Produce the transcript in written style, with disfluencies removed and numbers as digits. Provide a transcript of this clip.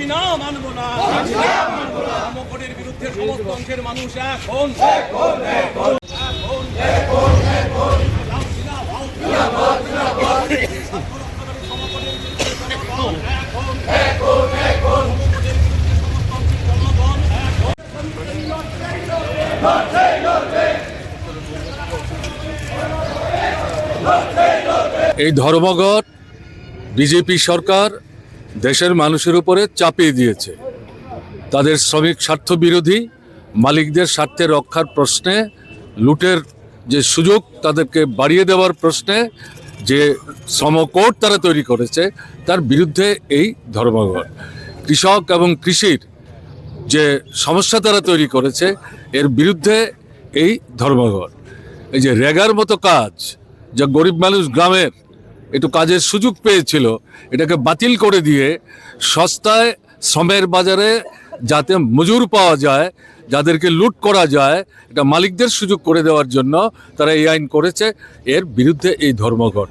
মানছি না, মানব না। ধর্মঘটের বিরুদ্ধে সমস্ত অংশের মানুষ এখন এই ধর্মঘট বিজেপি সরকার দেশের মানুষের উপরে চাপিয়ে দিয়েছে। তাদের শ্রমিক স্বার্থ বিরোধী, মালিকদের স্বার্থে রক্ষার প্রশ্নে, লুটের যে সুযোগ তাদেরকে বাড়িয়ে দেওয়ার প্রশ্নে যে শ্রমকোড তারা তৈরি করেছে, তার বিরুদ্ধে এই ধর্মঘট। কৃষক এবং কৃষির যে সমস্যা তারা তৈরি করেছে, এর বিরুদ্ধে এই ধর্মঘট। এই যে রেগার মতো কাজ, যা গরিব মানুষ গ্রামের একটু কাজের সুযোগ পেয়েছিল, এটাকে বাতিল করে দিয়ে সস্তায় শ্রমের বাজারে যাতে মজুর পাওয়া যায়, যাদেরকে লুট করা যায়, এটা মালিকদের সুযোগ করে দেওয়ার জন্য তারা এই আইন করেছে। এর বিরুদ্ধে এই ধর্মঘট।